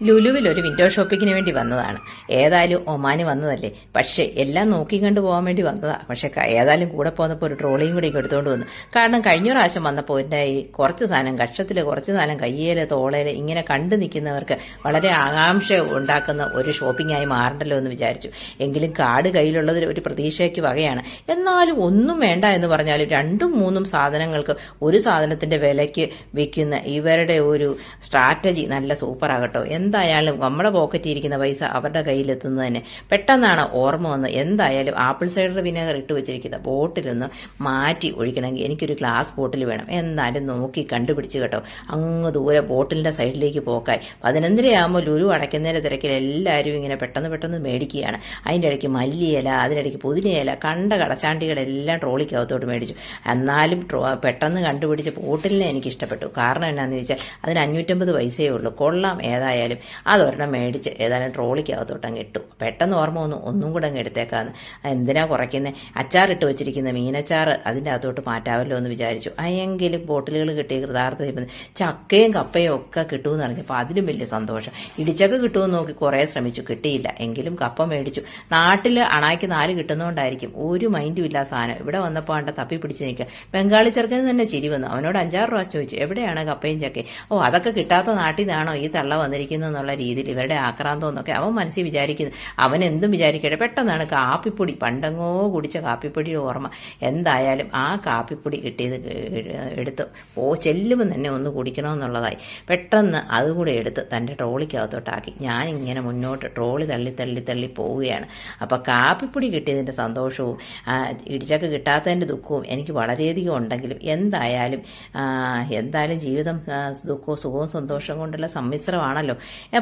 ലുലുവിൽ ഒരു വിൻഡോ ഷോപ്പിങ്ങിന് വേണ്ടി വന്നതാണ്. ഏതായാലും ഒമാന് വന്നതല്ലേ, പക്ഷേ എല്ലാം നോക്കിക്കണ്ട് പോകാൻ വേണ്ടി വന്നതാണ്. പക്ഷെ ഏതായാലും കൂടെ പോന്നപ്പോൾ ഒരു ട്രോളിയും കൂടി എടുത്തുകൊണ്ട് വന്നു. കാരണം കഴിഞ്ഞ പ്രാവശ്യം വന്നപ്പോൾ എൻ്റെ ഈ കുറച്ച് സാധനം കക്ഷത്തിൽ, കുറച്ച് സാധനം കയ്യേല്, തോളേല് ഇങ്ങനെ കണ്ടു നിൽക്കുന്നവർക്ക് വളരെ ആകാംക്ഷ ഉണ്ടാക്കുന്ന ഒരു ഷോപ്പിംഗ് ആയി മാറണ്ടല്ലോ എന്ന് വിചാരിച്ചു. എങ്കിലും കാർഡ് കയ്യിലുള്ളത് ഒരു പ്രതീക്ഷയ്ക്ക് വകയാണ്. എന്നാലും ഒന്നും വേണ്ട എന്ന് പറഞ്ഞാലും 2-3 സാധനങ്ങൾക്ക് ഒരു സാധനത്തിന്റെ വിലയ്ക്ക് വിൽക്കുന്ന ഇവരുടെ ഒരു സ്ട്രാറ്റജി നല്ല സൂപ്പറാകട്ടോ. എന്തായാലും നമ്മുടെ പോക്കറ്റിൽ ഇരിക്കുന്ന പൈസ അവരുടെ കയ്യിലെത്തുന്നത് തന്നെ പെട്ടെന്നാണ് ഓർമ്മ വന്ന്. എന്തായാലും ആപ്പിൾ സൈഡർ വിനെഗർ ഇട്ട് വെച്ചിരിക്കുന്ന ബോട്ടിലൊന്ന് മാറ്റി ഒഴിക്കണമെങ്കിൽ എനിക്കൊരു ഗ്ലാസ് ബോട്ടിൽ വേണം. എന്നാലും നോക്കി കണ്ടുപിടിച്ച് കേട്ടോ. അങ്ങ് ദൂരെ ബോട്ടിലിന്റെ സൈഡിലേക്ക് പോക്കായി 11:30 ലുലു അടയ്ക്കുന്നതിന്റെ തിരക്കിൽ എല്ലാവരും ഇങ്ങനെ പെട്ടെന്ന് മേടിക്കുകയാണ്. അതിൻ്റെ ഇടയ്ക്ക് മല്ലിയില, അതിനിടയ്ക്ക് പുതിനയില, കണ്ട കടച്ചാണ്ടികളെല്ലാം ട്രോളിക്കകത്തോട്ട് മേടിച്ചു. എന്നാലും പെട്ടെന്ന് കണ്ടുപിടിച്ച ബോട്ടിലിനെ എനിക്ക് ഇഷ്ടപ്പെട്ടു. കാരണം എന്നാന്ന് ചോദിച്ചാൽ അതിന് 550 പൈസയേ ഉള്ളൂ. കൊള്ളാം. ഏതായാലും അതൊരെണ്ണം മേടിച്ച് ഏതായാലും ട്രോളിക്കകത്തോട്ട് അങ്ങ് ഇട്ടു. പെട്ടെന്ന് ഓർമ്മ വന്നു ഒന്നും കൂടെ അങ്ങ് എടുത്തേക്കാന്ന്. എന്തിനാ കുറയ്ക്കുന്നത്? അച്ചാറിട്ട് വെച്ചിരിക്കുന്ന മീനച്ചാറ് അതിൻ്റെ അകത്തോട്ട് മാറ്റാമല്ലോ എന്ന് വിചാരിച്ചു. അയെങ്കിലും ബോട്ടിലുകൾ കിട്ടിയ കൃതാർത്ഥ ചക്കയും കപ്പയും ഒക്കെ കിട്ടുമെന്ന് അറിഞ്ഞപ്പോൾ അതിലും വലിയ സന്തോഷം. ഇടിച്ചക്ക കിട്ടുമെന്ന് നോക്കി കുറേ ശ്രമിച്ചു, കിട്ടിയില്ല. എങ്കിലും കപ്പ മേടിച്ചു. നാട്ടിൽ അണായ്ക്ക് 4 കിട്ടുന്നതുകൊണ്ടായിരിക്കും ഒരു മൈൻഡും ഇല്ല സാധനം. ഇവിടെ വന്നപ്പോൾ ആണ്ട തപ്പി പിടിച്ച് നിൽക്കുക. ബംഗാളി ചെറുക്കന് തന്നെ ചിരി വന്നു. അവനോട് 5-6 പ്രാവശ്യം ചോദിച്ചു, എവിടെയാണ് കപ്പയും ചക്കയും? ഓ, അതൊക്കെ കിട്ടാത്ത നാട്ടിൽ നിന്നാണോ ഈ തള്ള വന്നിരിക്കുന്നത് എന്നുള്ള രീതിയിൽ ഇവരുടെ ആക്രാന്തം എന്നൊക്കെ അവൻ മനസ്സിൽ വിചാരിക്കുന്നു. അവൻ എന്തും വിചാരിക്കട്ടെ. പെട്ടെന്നാണ് കാപ്പിപ്പൊടി, പണ്ടങ്ങോ കുടിച്ച കാപ്പിപ്പൊടിയുടെ ഓർമ്മ. എന്തായാലും ആ കാപ്പിപ്പൊടി കിട്ടിയത് എടുത്ത് ചെല്ലുമ്പോൾ തന്നെ ഒന്ന് കുടിക്കണമെന്നുള്ളതായി. പെട്ടെന്ന് അതുകൂടെ എടുത്ത് തൻ്റെ ട്രോളിക്കകത്തോട്ടാക്കി. ഞാനിങ്ങനെ മുന്നോട്ട് ട്രോളി തള്ളി പോവുകയാണ്. അപ്പം കാപ്പിപ്പൊടി കിട്ടിയതിൻ്റെ സന്തോഷവും ഇടിച്ചൊക്കെ കിട്ടാത്തതിൻ്റെ ദുഃഖവും എനിക്ക് വളരെയധികം ഉണ്ടെങ്കിലും എന്തായാലും ജീവിതം ദുഃഖവും സുഖവും സന്തോഷം കൊണ്ടുള്ള സമ്മിശ്രമാണല്ലോ.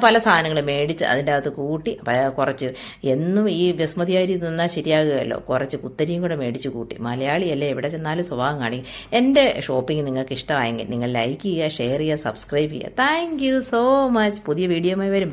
പല സാധനങ്ങളും മേടിച്ച് അതിൻ്റെ അകത്ത് കൂട്ടി കുറച്ച് എന്നും ഈ ബസ്മതി അരി നിന്നാൽ ശരിയാകുകയല്ലോ, കുറച്ച് കുത്തരിയും കൂടെ മേടിച്ച് കൂട്ടി. മലയാളിയല്ലേ, എവിടെ ചെന്നാലും സ്വഭാവം കാണിക്കും. എൻ്റെ ഷോപ്പിംഗ് നിങ്ങൾക്ക് ഇഷ്ടമായെങ്കിൽ നിങ്ങൾ ലൈക്ക് ചെയ്യുക, ഷെയർ ചെയ്യുക, സബ്സ്ക്രൈബ് ചെയ്യുക. Thank you so much. പുതിയ വീഡിയോയുമായി വരും.